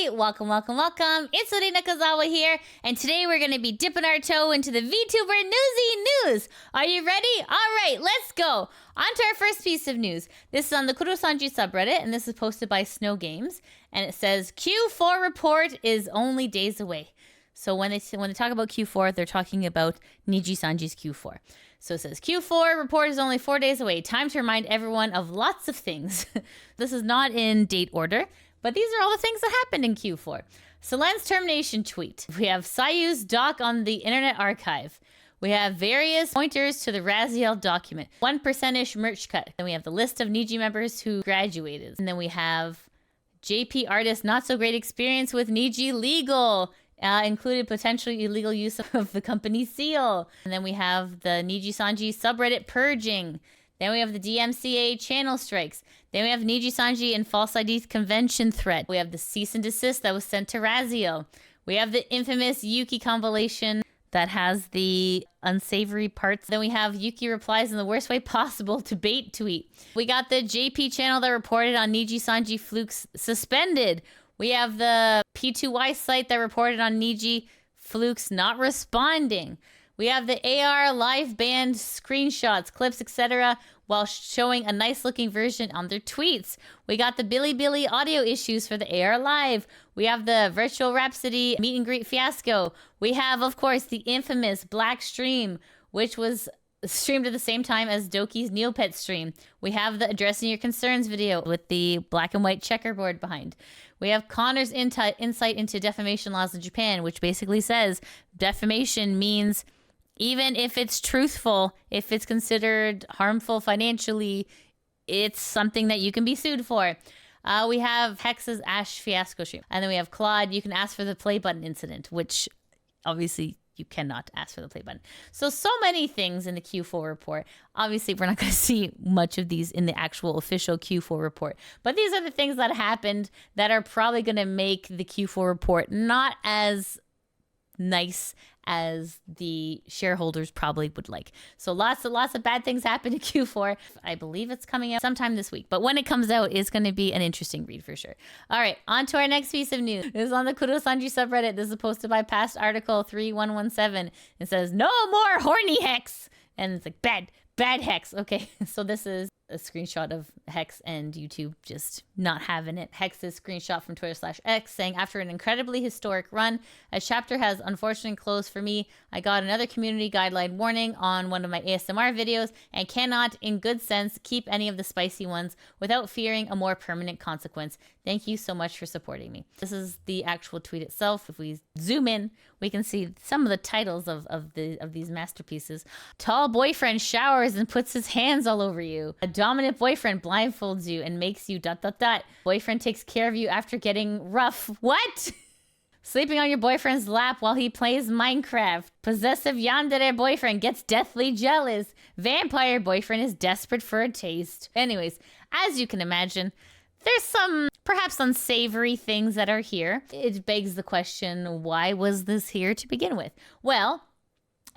everybody! Welcome, welcome, welcome. It's Ori Nakazawa here, and today we're going to be dipping our toe into the VTuber Newsy news. Are you ready? Alright, let's go! On to our first piece of news. This is on the NIJISANJI subreddit, and this is posted by Snow Games, and it says, Q4 report is only days away. So when they talk about Q4, they're talking about NIJISANJI's Q4. So it says, Q4 report is only 4 days away. Time to remind everyone of lots of things. This is not in date order, but these are all the things that happened in Q4. Selen's termination tweet. We have Sayu's doc on the Internet Archive. We have various pointers to the Raziel document. 1%-ish merch cut. Then we have the list of NIJI members who graduated. And then we have JP artist not so great experience with NIJI legal. Included potentially illegal use of the company seal. And then we have the NIJISANJI subreddit purging. Then we have the DMCA channel strikes. Then we have NIJISANJI and false ID convention threat. We have the cease and desist that was sent to Raziel. We have the infamous Yuki compilation that has the unsavory parts. Then we have Yuki replies in the worst way possible to bait tweet. We got the JP channel that reported on NIJISANJI flukes suspended. We have the P2Y site that reported on NIJI flukes not responding. We have the AR live band screenshots, clips, etc. while showing a nice looking version on their tweets. We got the Billy audio issues for the AR live. We have the virtual Rhapsody meet and greet fiasco. We have, of course, the infamous Black stream, which was streamed at the same time as Doki's Neopet stream. We have the addressing your concerns video with the black and white checkerboard behind. We have Connor's insight into defamation laws in Japan, which basically says defamation means even if it's truthful, if it's considered harmful financially, it's something that you can be sued for. We have Hex's Ash fiasco stream. And then we have Claude, you can ask for the play button incident, which obviously you cannot ask for the play button. So many things in the Q4 report. Obviously, we're not going to see much of these in the actual official Q4 report. But these are the things that happened that are probably going to make the Q4 report not as nice as the shareholders probably would like. So lots of bad things happened in Q4. I believe it's coming out sometime this week. But when it comes out, it's going to be an interesting read for sure. All right, on to our next piece of news. This is on the NIJISANJI subreddit. This is posted by past article 3117. It says, no more horny Hex. And it's like, bad Hex. Okay, so this is a screenshot of Hex and YouTube just not having it. Hex's screenshot from Twitter/X saying, after an incredibly historic run, a chapter has unfortunately closed for me. I got another community guideline warning on one of my ASMR videos and cannot, in good sense, keep any of the spicy ones without fearing a more permanent consequence. Thank you so much for supporting me. This is the actual tweet itself. If we zoom in, we can see some of the titles of these masterpieces. Tall boyfriend showers and puts his hands all over you. A dominant boyfriend blindfolds you and makes you ... Boyfriend takes care of you after getting rough. What? Sleeping on your boyfriend's lap while he plays Minecraft. Possessive yandere boyfriend gets deathly jealous. Vampire boyfriend is desperate for a taste. Anyways, as you can imagine, there's some perhaps unsavory things that are here. It begs the question, why was this here to begin with? Well,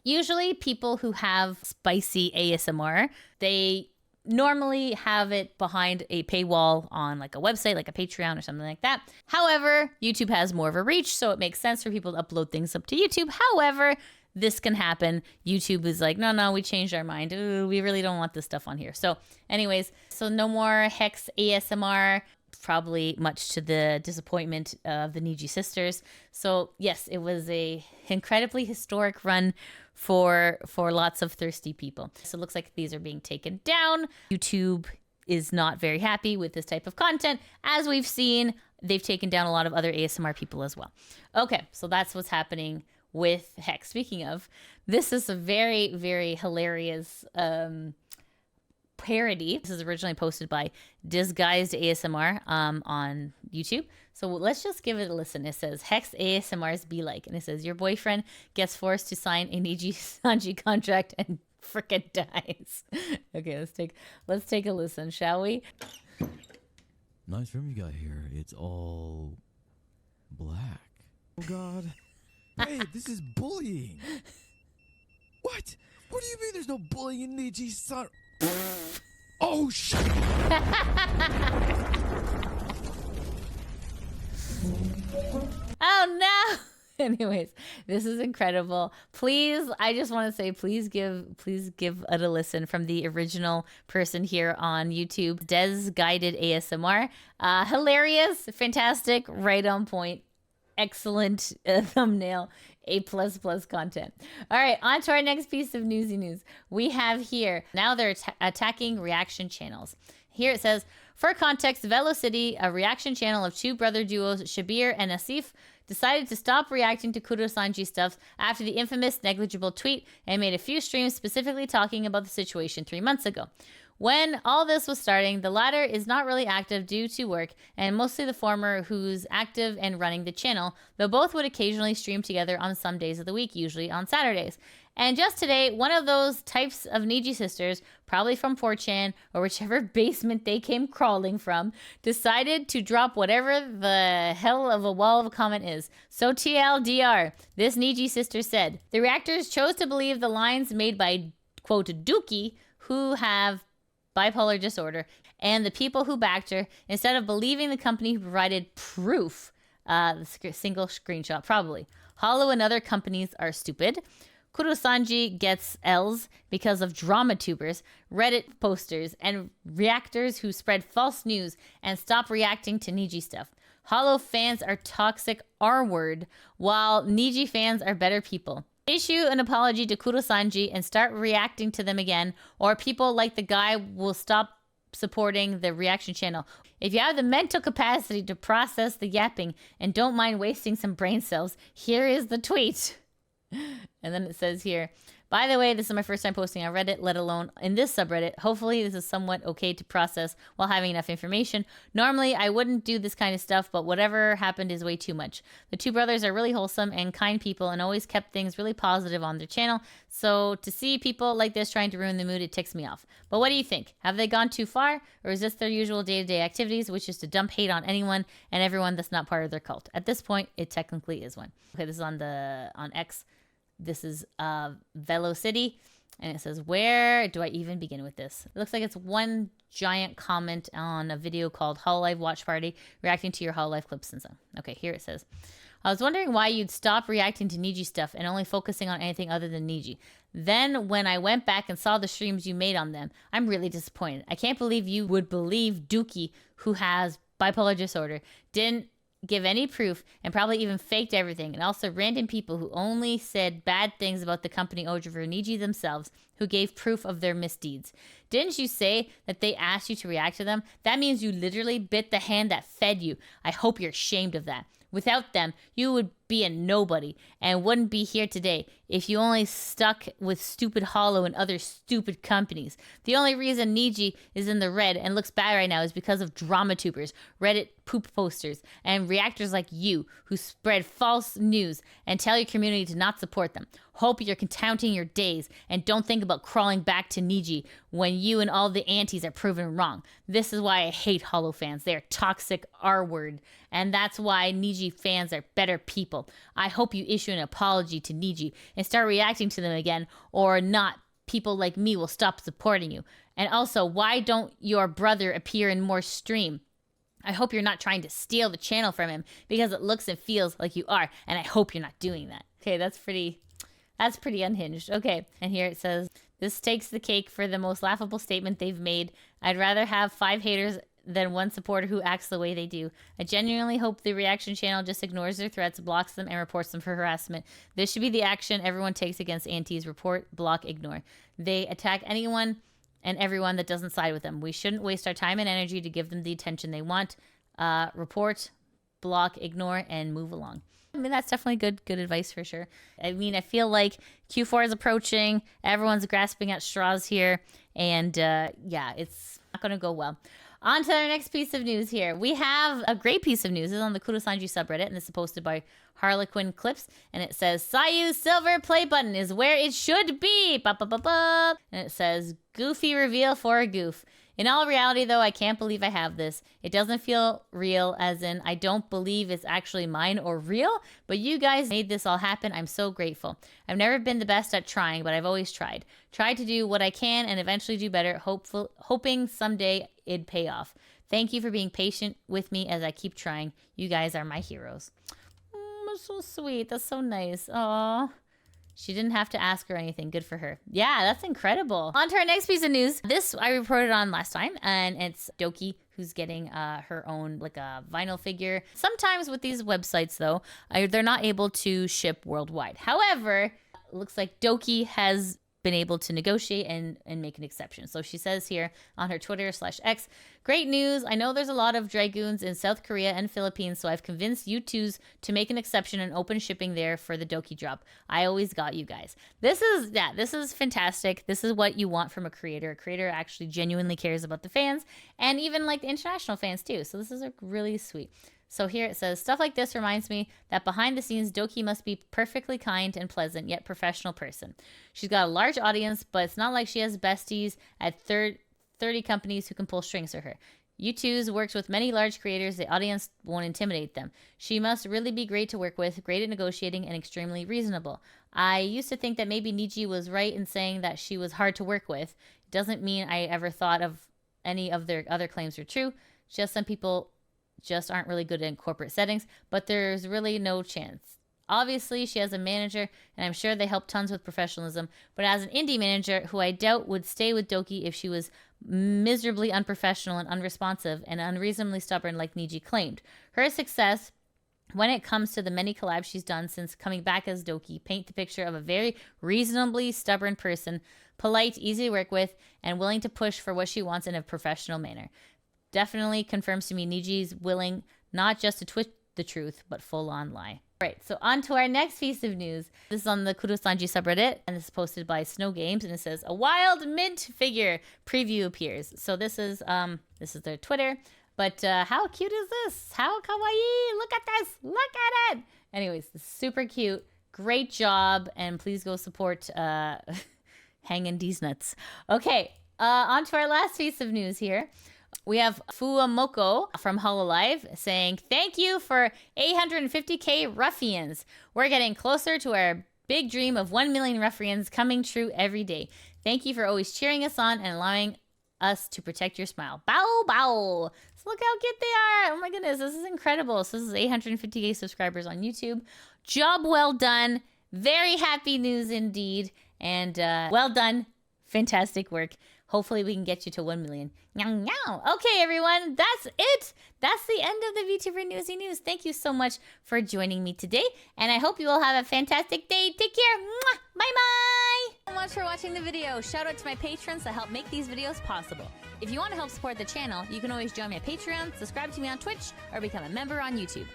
usually people who have spicy ASMR, they normally have it behind a paywall on like a website, like a Patreon or something like that. However, YouTube has more of a reach, so it makes sense for people to upload things up to YouTube. However, this can happen. YouTube is like, no, we changed our mind. Ooh, we really don't want this stuff on here. So anyways, so no more Hex ASMR, probably much to the disappointment of the NIJI Sisters. So yes, it was a incredibly historic run for lots of thirsty people. So it looks like these are being taken down. YouTube is not very happy with this type of content. As we've seen, they've taken down a lot of other ASMR people as well. Okay, so that's what's happening with Hex. Speaking of, this is a very, very hilarious parody. This is originally posted by Disguised ASMR on YouTube. So let's just give it a listen. It says, Hex ASMRs be like. And it says, your boyfriend gets forced to sign a NIJISANJI contract and frickin' dies. Okay, let's take a listen, shall we? Nice room you got here. It's all black. Oh God. Hey, this is bullying. What? What do you mean there's no bullying in NIJISANJI? Oh shit! Anyways, this is incredible. Please, I just want to say, please give it a listen from the original person here on YouTube, Des Guided ASMR. Hilarious, fantastic, right on point, excellent thumbnail, A++ content. All right, on to our next piece of newsy news. We have here, now they're attacking reaction channels. Here it says, for context, Velocity, a reaction channel of two brother duos, Shabir and Asif, decided to stop reacting to Kurosanji stuff after the infamous negligible tweet and made a few streams specifically talking about the situation 3 months ago. When all this was starting, the latter is not really active due to work, and mostly the former who's active and running the channel, though both would occasionally stream together on some days of the week, usually on Saturdays. And just today, one of those types of NIJI Sisters, probably from 4chan or whichever basement they came crawling from, decided to drop whatever the hell of a wall of a comment is. So TLDR, this NIJI Sister said, the reactors chose to believe the lines made by, quote, Dookie, who have bipolar disorder, and the people who backed her, instead of believing the company who provided proof, the single screenshot probably. Hollow and other companies are stupid. Kurosanji gets L's because of drama tubers, Reddit posters, and reactors who spread false news and stop reacting to NIJI stuff. Hollow fans are toxic R-word, while NIJI fans are better people. Issue an apology to Kurosanji and start reacting to them again, or people like the guy will stop supporting the reaction channel. If you have the mental capacity to process the yapping and don't mind wasting some brain cells, here is the tweet. And then it says here, by the way, this is my first time posting on Reddit, let alone in this subreddit. Hopefully this is somewhat okay to process while having enough information. Normally, I wouldn't do this kind of stuff, but whatever happened is way too much. The two brothers are really wholesome and kind people and always kept things really positive on their channel. So to see people like this trying to ruin the mood, it ticks me off. But what do you think? Have they gone too far? Or is this their usual day-to-day activities, which is to dump hate on anyone and everyone that's not part of their cult? At this point, it technically is one. Okay, this is on X. This is Velocity, and it says, where do I even begin with this? It looks like it's one giant comment on a video called Hololive Watch Party, reacting to your Hololive clips and so. Okay, here it says, I was wondering why you'd stop reacting to NIJI stuff and only focusing on anything other than NIJI. Then when I went back and saw the streams you made on them, I'm really disappointed. I can't believe you would believe Dookie, who has bipolar disorder, didn't give any proof and probably even faked everything, and also random people who only said bad things about the company over NIJI themselves, who gave proof of their misdeeds. Didn't you say that they asked you to react to them? That means you literally bit the hand that fed you. I hope you're ashamed of that. Without them, you would be a nobody and wouldn't be here today if you only stuck with stupid Hollow and other stupid companies. The only reason NIJI is in the red and looks bad right now is because of drama tubers, Reddit poop posters, and reactors like you who spread false news and tell your community to not support them. Hope you're counting your days and don't think about crawling back to NIJI when you and all the aunties are proven wrong. This is why I hate Hollow fans. They are toxic R-word, and that's why NIJI fans are better people. I hope you issue an apology to NIJI and start reacting to them again, or not. People like me will stop supporting you. And also, why don't your brother appear in more stream? I hope you're not trying to steal the channel from him, because it looks and feels like you are, and I hope you're not doing that. Okay, that's pretty unhinged. Okay, and here it says, this takes the cake for the most laughable statement they've made. I'd rather have 5 haters than one supporter who acts the way they do. I genuinely hope the reaction channel just ignores their threats, blocks them, and reports them for harassment. This should be the action everyone takes against antis: report, block, ignore. They attack anyone and everyone that doesn't side with them. We shouldn't waste our time and energy to give them the attention they want. Report, block, ignore, and move along. I mean, that's definitely good advice for sure. I mean, I feel like Q4 is approaching. Everyone's grasping at straws here. And yeah, it's not going to go well. On to our next piece of news here. We have a great piece of news. This is on the Kurosanji subreddit, and this is posted by Harlequin Clips. And it says, Sayu's silver play button is where it should be. Ba, ba, ba, ba. And it says, goofy reveal for a goof. In all reality, though, I can't believe I have this. It doesn't feel real, as in I don't believe it's actually mine or real, but you guys made this all happen. I'm so grateful. I've never been the best at trying, but I've always tried. Tried to do what I can and eventually do better, hoping someday it'd pay off. Thank you for being patient with me as I keep trying. You guys are my heroes. that's so sweet. That's so nice. Aw. She didn't have to ask or anything. Good for her. Yeah, that's incredible. On to our next piece of news. This I reported on last time, and it's Doki who's getting her own like a vinyl figure. Sometimes with these websites though, they're not able to ship worldwide. However, it looks like Doki has been able to negotiate and make an exception. So she says here on her Twitter/X, great news. I know there's a lot of Dragoons in South Korea and Philippines, so I've convinced you twos to make an exception and open shipping there for the Doki drop. I always got you guys. This is fantastic. This is what you want from a creator. A creator actually genuinely cares about the fans and even like the international fans too. So this is really sweet. So here it says, stuff like this reminds me that behind the scenes, Doki must be perfectly kind and pleasant, yet professional person. She's got a large audience, but it's not like she has besties at 30 companies who can pull strings for her. U2's works with many large creators. The audience won't intimidate them. She must really be great to work with, great at negotiating, and extremely reasonable. I used to think that maybe NIJI was right in saying that she was hard to work with. It doesn't mean I ever thought of any of their other claims were true. Just some people just aren't really good in corporate settings, but there's really no chance. Obviously, she has a manager, and I'm sure they help tons with professionalism, but as an indie manager, who I doubt would stay with Doki if she was miserably unprofessional and unresponsive and unreasonably stubborn like NIJI claimed. Her success when it comes to the many collabs she's done since coming back as Doki paint the picture of a very reasonably stubborn person, polite, easy to work with, and willing to push for what she wants in a professional manner. Definitely confirms to me NIJI's willing not just to twist the truth, but full on lie. Right, so on to our next piece of news. This is on the NIJISANJI subreddit, and this is posted by Snow Games, and it says, a wild mint figure preview appears. So this is their Twitter, but how cute is this? How kawaii! Look at this! Look at it! Anyways, this is super cute. Great job, and please go support hanging these nuts. Okay, on to our last piece of news here. We have Fuwamoco from Hololive saying, thank you for 850k ruffians. We're getting closer to our big dream of 1 million ruffians coming true every day. Thank you for always cheering us on and allowing us to protect your smile. Bow, bow. So look how cute they are. Oh my goodness, this is incredible. So this is 850k subscribers on YouTube. Job well done. Very happy news indeed. And well done. Fantastic work. Hopefully we can get you to 1 million. Meow, meow. Okay, everyone, that's it. That's the end of the Vtuber Newsy News. Thank you so much for joining me today, and I hope you all have a fantastic day. Take care. Mwah. Bye-bye. Thank you so much for watching the video. Shout out to my patrons that help make these videos possible. If you want to help support the channel, you can always join me at Patreon, subscribe to me on Twitch, or become a member on YouTube.